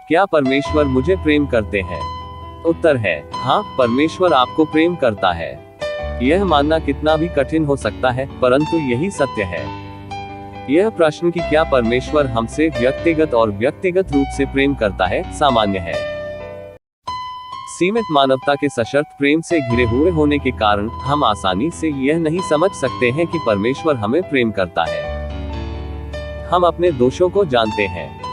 क्या परमेश्वर मुझे प्रेम करते हैं? उत्तर है हाँ, परमेश्वर आपको प्रेम करता है। यह मानना कितना भी कठिन हो सकता है, परंतु यही सत्य है। यह प्रश्न कि क्या परमेश्वर हमसे व्यक्तिगत और व्यक्तिगत रूप से प्रेम करता है, सामान्य है। सीमित मानवता के सशर्त प्रेम से घिरे हुए होने के कारण हम आसानी से यह नहीं समझ सकते हैं कि परमेश्वर हमें प्रेम करता है। हम अपने दोषों को जानते हैं।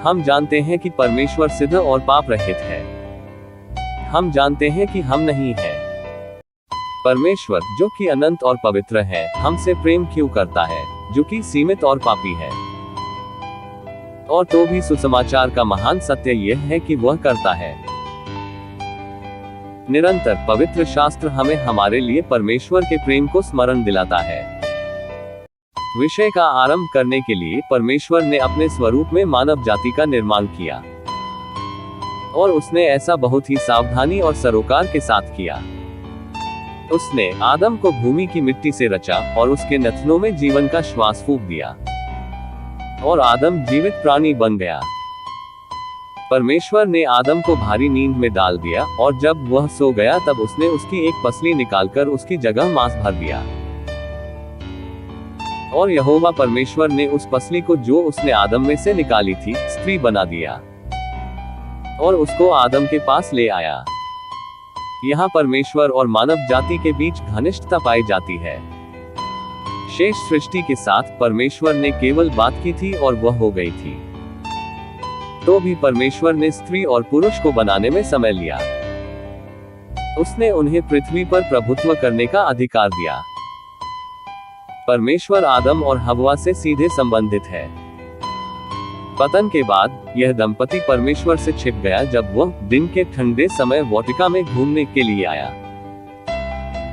हम जानते हैं कि परमेश्वर सिद्ध और पाप रहित है। हम जानते हैं कि हम नहीं हैं। परमेश्वर, जो कि अनंत और पवित्र है, हमसे प्रेम क्यों करता है, जो कि सीमित और पापी है? और तो भी सुसमाचार का महान सत्य यह है कि वह करता है। निरंतर पवित्र शास्त्र हमें हमारे लिए परमेश्वर के प्रेम को स्मरण दिलाता है। विषय का आरंभ करने के लिए परमेश्वर ने अपने स्वरूप में मानव जाति का निर्माण किया, और उसने ऐसा बहुत ही सावधानी और सरोकार के साथ किया। उसने आदम को भूमि की मिट्टी से रचा और उसके नथनों में जीवन का श्वास फूंक दिया, और आदम जीवित प्राणी बन गया। परमेश्वर ने आदम को भारी नींद में डाल दिया, और जब वह सो गया तब उसने उसकी एक पसली निकालकर उसकी जगह मांस भर दिया। और यहोवा परमेश्वर ने उस पसली को जो उसने आदम में से निकाली थी, स्त्री बना दिया, और उसको आदम के पास ले आया। यहाँ परमेश्वर और मानव जाति के बीच घनिष्ठता पाई जाती है। शेष सृष्टि के साथ परमेश्वर ने केवल बात की थी और वह हो गई थी। तो भी परमेश्वर ने स्त्री और पुरुष को बनाने में समय लिया। उसने उन्हें पृथ्वी पर प्रभुत्व करने का अधिकार दिया। परमेश्वर आदम और हव्वा से सीधे संबंधित है। पतन के बाद यह दंपति परमेश्वर से छिप गया जब वह दिन के ठंडे समय वाटिका में घूमने के लिए आया।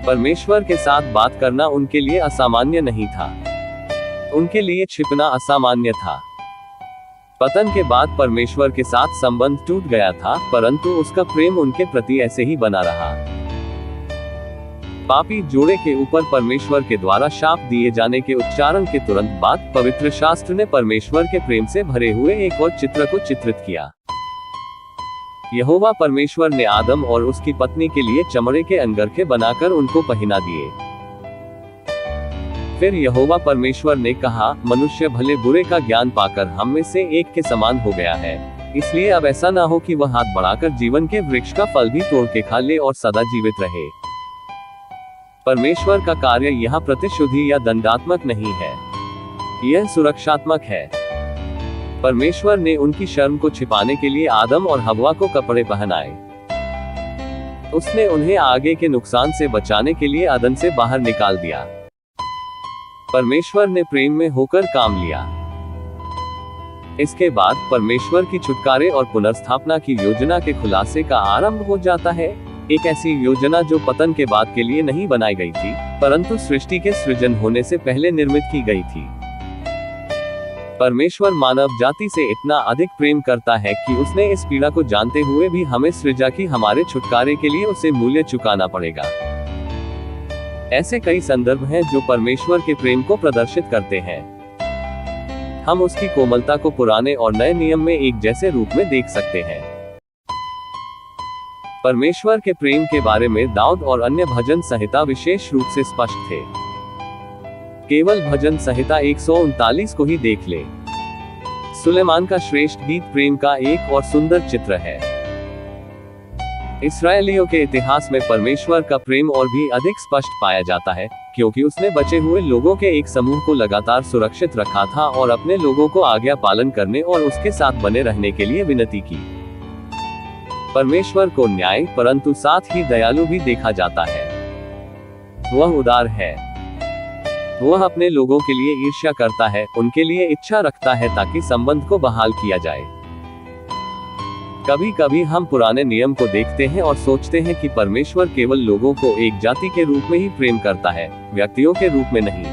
परमेश्वर के साथ बात करना उनके लिए असामान्य नहीं था। उनके लिए छिपना असामान्य था। पतन के बाद परमेश्वर के साथ संबंध टूट गया था, परंतु उसका प्रेम उनके प्रति ऐसे ही बना रहा। पापी जोड़े के ऊपर परमेश्वर के द्वारा शाप दिए जाने के उच्चारण के तुरंत बाद पवित्र शास्त्र ने परमेश्वर के प्रेम से भरे हुए एक और चित्र को चित्रित किया। यहोवा परमेश्वर ने आदम और उसकी पत्नी के लिए चमड़े के अंगरखे बनाकर उनको पहना दिए। फिर यहोवा परमेश्वर ने कहा, मनुष्य भले बुरे का ज्ञान पाकर हम में से एक के समान हो गया है, इसलिए अब ऐसा ना हो कि वह हाथ बढ़ाकर जीवन के वृक्ष का फल भी तोड़ के खा ले और सदा जीवित रहे। परमेश्वर का कार्य यहाँ प्रतिशुद्धि या दंडात्मक नहीं है, यह सुरक्षात्मक है। परमेश्वर ने उनकी शर्म को छिपाने के लिए आदम और हव्वा को कपड़े पहनाए। उसने उन्हें आगे के नुकसान से बचाने के लिए अदन से बाहर निकाल दिया। परमेश्वर ने प्रेम में होकर काम लिया। इसके बाद परमेश्वर की छुटकारे और पुनर्स्थापना की योजना के खुलासे का आरंभ हो जाता है। एक ऐसी योजना जो पतन के बाद के लिए नहीं बनाई गई थी, परंतु सृष्टि के सृजन होने से पहले निर्मित की गई थी। परमेश्वर मानव जाति से इतना अधिक प्रेम करता है कि उसने इस पीड़ा को जानते हुए भी हमें सृजा कि हमारे छुटकारे के लिए उसे मूल्य चुकाना पड़ेगा। ऐसे कई संदर्भ हैं जो परमेश्वर के प्रेम को प्रदर्शित करते हैं। हम उसकी कोमलता को पुराने और नए नियम में एक जैसे रूप में देख सकते हैं। परमेश्वर के प्रेम के बारे में दाऊद और अन्य भजन संहिता विशेष रूप से स्पष्ट थे। केवल भजन संहिता 139 को ही देख ले। सुलेमान का श्रेष्ठ गीत प्रेम का एक और सुंदर चित्र है। इस्राएलियों के इतिहास में परमेश्वर का प्रेम और भी अधिक स्पष्ट पाया जाता है, क्योंकि उसने बचे हुए लोगों के एक समूह को लगातार सुरक्षित रखा था और अपने लोगों को आज्ञा पालन करने और उसके साथ बने रहने के लिए विनती की। परमेश्वर को न्याय परंतु साथ ही दयालु भी देखा जाता है। वह उदार है। वह अपने लोगों के लिए ईर्ष्या करता है, उनके लिए इच्छा रखता है ताकि संबंध को बहाल किया जाए। कभी कभी हम पुराने नियम को देखते हैं और सोचते हैं कि परमेश्वर केवल लोगों को एक जाति के रूप में ही प्रेम करता है, व्यक्तियों के रूप में नहीं।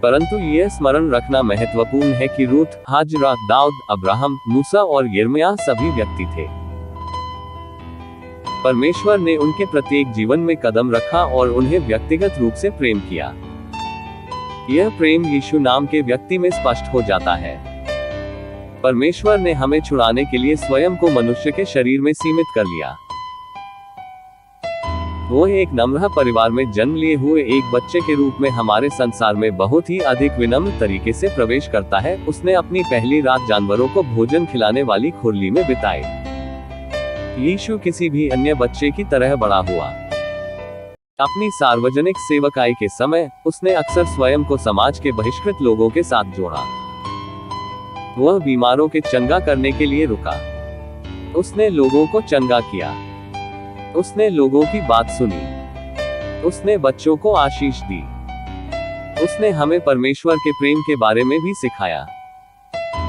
परंतु यह स्मरण रखना महत्वपूर्ण है कि रूथ, हाजरा, दाऊद, अब्राहम, मूसा और यिर्मयाह सभी व्यक्ति थे। परमेश्वर ने उनके प्रत्येक जीवन में कदम रखा और उन्हें व्यक्तिगत रूप से प्रेम किया। यह प्रेम यीशु नाम के व्यक्ति में स्पष्ट हो जाता है। परमेश्वर ने हमें छुड़ाने के लिए स्वयं को मनुष्य के शरीर में सीमित कर लिया। वो एक नम्र परिवार में जन्म लिए हुए एक बच्चे के रूप में हमारे संसार में बहुत ही अधिक विनम्र तरीके से प्रवेश करता है। उसने अपनी पहली रात जानवरों को भोजन खिलाने वाली खुरली में बिताई। यीशु किसी भी अन्य बच्चे की तरह बड़ा हुआ। अपनी सार्वजनिक सेवकाई के समय उसने अक्सर स्वयं को समाज के बहिष्कृत लोगों के साथ जोड़ा। वह बीमारों के चंगा करने के लिए रुका। उसने लोगों को चंगा किया। उसने लोगों की बात सुनी। उसने बच्चों को आशीष दी। उसने हमें परमेश्वर के प्रेम के बारे में भी सिखाया।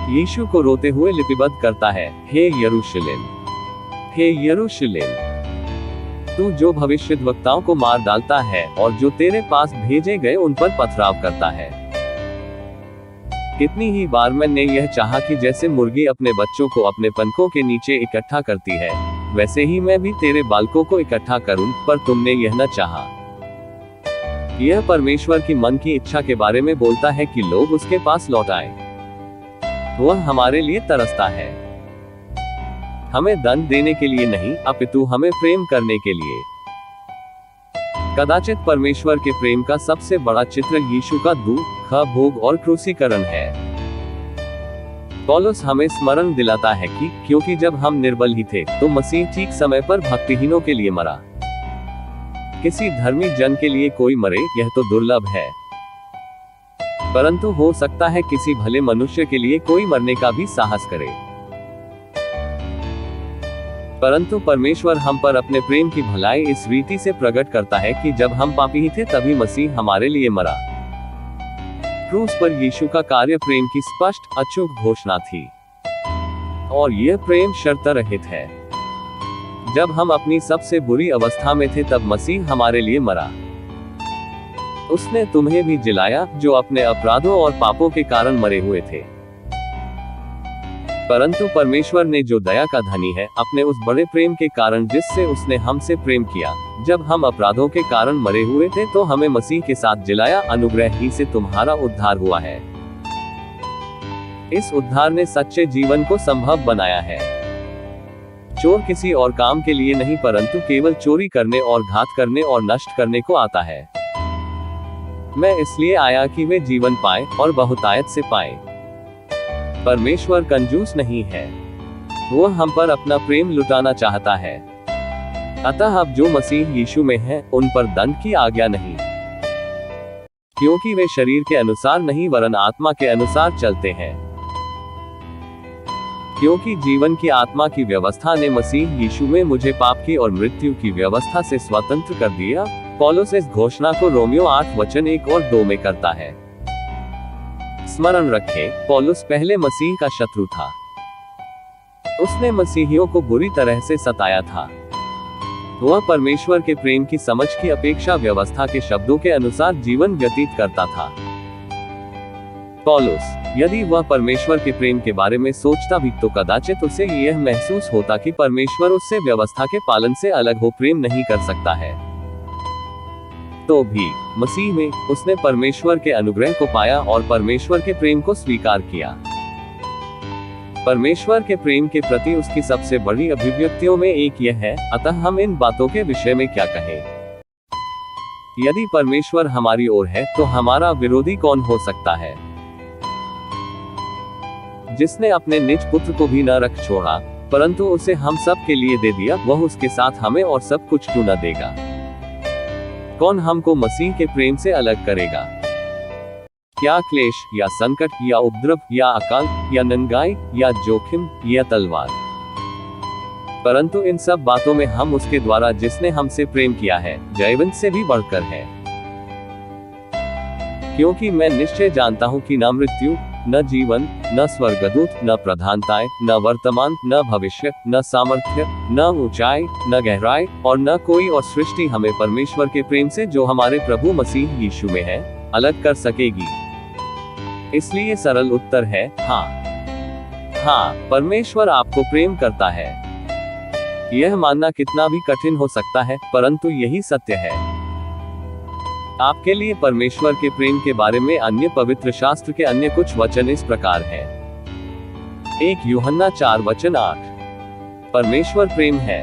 यीशु को रोते हुए लिपिबद्ध करता है, हे यरूशलेम, हे यरूशलेम, तू जो भविष्यद्वक्ताओं को मार डालता है और जो तेरे पास भेजे गए उन पर पथराव करता है। कितनी ही बार मैंने यह चाहा कि जैसे मुर्गी अपने बच्चों को अपने पंखों के नीचे इकट्ठा करती है, वैसे ही मैं भी तेरे बालकों को इकट्ठा करूं, पर तुमने यह न चाहा। यह परमेश्वर की मन की इच्छा के बारे में बोलता है कि लोग उसके पास लौट आए। वह हमारे लिए तरसता है, हमें दंड देने के लिए नहीं, अपितु हमें प्रेम करने के लिए। कदाचित परमेश्वर के प्रेम का सबसे बड़ा चित्र यीशु का दुख, भोग और क्रूसीकरण है। पौलुस हमें स्मरण दिलाता है कि क्योंकि जब हम निर्बल ही थे तो मसीह ठीक समय पर भक्तिहीनों के लिए मरा। किसी धर्मी जन के लिए कोई मरे, यह तो दुर्लभ है, परंतु हो सकता है किसी भले मनुष्य के लिए कोई मरने का भी साहस करे। परंतु परमेश्वर हम पर अपने प्रेम की भलाई इस रीति से प्रकट करता है कि जब हम पापी ही थे तभी मसीह हमारे लिए मरा। क्रूस पर यीशु का कार्य प्रेम की स्पष्ट, अचूक घोषणा थी, और यह प्रेम शर्त रहित है। जब हम अपनी सबसे बुरी अवस्था में थे तब मसीह हमारे लिए मरा। उसने तुम्हें भी जिलाया जो अपने अपराधों और पापों के कारण मरे हुए थे। परंतु परमेश्वर ने जो दया का धनी है, अपने उस बड़े प्रेम के कारण जिससे उसने हमसे प्रेम किया, जब हम अपराधों के कारण मरे हुए थे तो हमें मसीह के साथ जिलाया। अनुग्रह ही से तुम्हारा उद्धार हुआ है। इस उद्धार ने सच्चे जीवन को संभव बनाया है। चोर किसी और काम के लिए नहीं परंतु केवल चोरी करने और घात करने और नष्ट करने को आता है। मैं इसलिए आया कि वे जीवन पाए और बहुतायत से पाए। परमेश्वर कंजूस नहीं है, वह हम पर अपना प्रेम लुटाना चाहता है। अतः अब जो मसीह यीशु में है उन पर दंड की आज्ञा नहीं, क्योंकि वे शरीर के अनुसार नहीं वरन आत्मा के अनुसार चलते हैं। क्योंकि जीवन की आत्मा की व्यवस्था ने मसीह यीशु में मुझे पाप की और मृत्यु की व्यवस्था से स्वतंत्र कर दिया। पौलुस इस घोषणा को रोमियो 8 वचन 1 और 2 में करता है। स्मरण रखें, पौलुस पहले मसीह का शत्रु था। उसने मसीहियों को बुरी तरह से सताया था। वह परमेश्वर के प्रेम की समझ की अपेक्षा व्यवस्था के शब्दों के अनुसार जीवन व्यतीत करता था। पौलुस, यदि वह परमेश्वर के प्रेम के बारे में सोचता भी तो कदाचित उसे यह महसूस होता कि परमेश्वर उससे व्यवस्था के पालन से अलग हो प्रेम नहीं कर सकता है। तो भी मसीह में उसने परमेश्वर के अनुग्रह को पाया और परमेश्वर के प्रेम को स्वीकार किया। परमेश्वर के प्रेम के प्रति उसकी सबसे बड़ी अभिव्यक्तियों में एक यह है, अतः हम इन बातों के विषय में क्या कहें? यदि परमेश्वर हमारी ओर है तो हमारा विरोधी कौन हो सकता है? जिसने अपने निज पुत्र को भी न रख छोड़ा परंतु उसे हम सब के लिए दे दिया, वह उसके साथ हमें और सब कुछ क्यों न देगा? कौन हमको मसीह के प्रेम से अलग करेगा? क्या क्लेश या संकट या उपद्रव या अकाल या नंगाई या जोखिम या तलवार? परंतु इन सब बातों में हम उसके द्वारा जिसने हमसे प्रेम किया है जयवंत से भी बढ़कर है। क्योंकि मैं निश्चय जानता हूं कि न मृत्यु, न जीवन, न स्वर्गदूत, न प्रधानताएं, न वर्तमान, न भविष्य, न सामर्थ्य, न ऊंचाई, न गहराई और न कोई और सृष्टि हमें परमेश्वर के प्रेम से जो हमारे प्रभु मसीह यीशु में है अलग कर सकेगी। इसलिए सरल उत्तर है हाँ। हाँ, परमेश्वर आपको प्रेम करता है। यह मानना कितना भी कठिन हो सकता है, परंतु यही सत्य है। आपके लिए परमेश्वर के प्रेम के बारे में अन्य पवित्र शास्त्र के अन्य कुछ वचन इस प्रकार हैं। 1 यूहन्ना 4:8। परमेश्वर प्रेम है।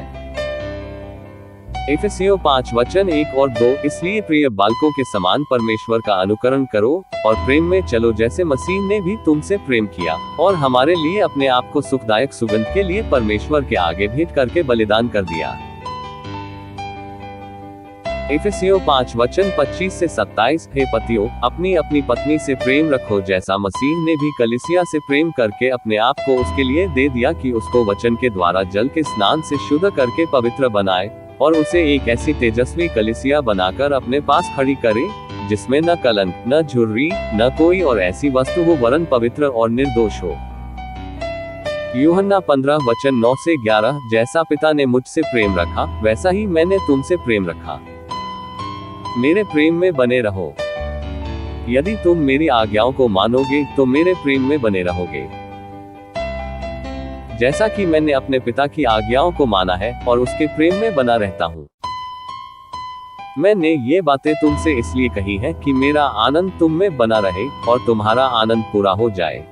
एफेसियों 5:1 और 2। इसलिए प्रिय बालकों के समान परमेश्वर का अनुकरण करो और प्रेम में चलो, जैसे मसीह ने भी तुमसे प्रेम किया और हमारे लिए अपने आप को सुखदायक सुगंध के लिए परमेश्वर के आगे भेंट करके बलिदान कर दिया। एफेसियों 5:25-27। हे पतियों, अपनी अपनी पत्नी से प्रेम रखो, जैसा मसीह ने भी कलीसिया से प्रेम करके अपने आप को उसके लिए दे दिया कि उसको वचन के द्वारा जल के स्नान से शुद्ध करके पवित्र बनाए और उसे एक ऐसी तेजस्वी कलीसिया बनाकर अपने पास खड़ी करे, जिसमें न कलंक, न झुर्री, न कोई और ऐसी वस्तु हो, वरन पवित्र और निर्दोष हो। यूहन्ना 15:9-11। जैसा पिता ने मुझसे प्रेम रखा, वैसा ही मैंने तुमसे प्रेम रखा। मेरे प्रेम में बने रहो। यदि तुम मेरी आज्ञाओं को मानोगे तो मेरे प्रेम में बने रहोगे, जैसा कि मैंने अपने पिता की आज्ञाओं को माना है और उसके प्रेम में बना रहता हूँ। मैंने ये बातें तुमसे इसलिए कही हैं कि मेरा आनंद तुम में बना रहे और तुम्हारा आनंद पूरा हो जाए।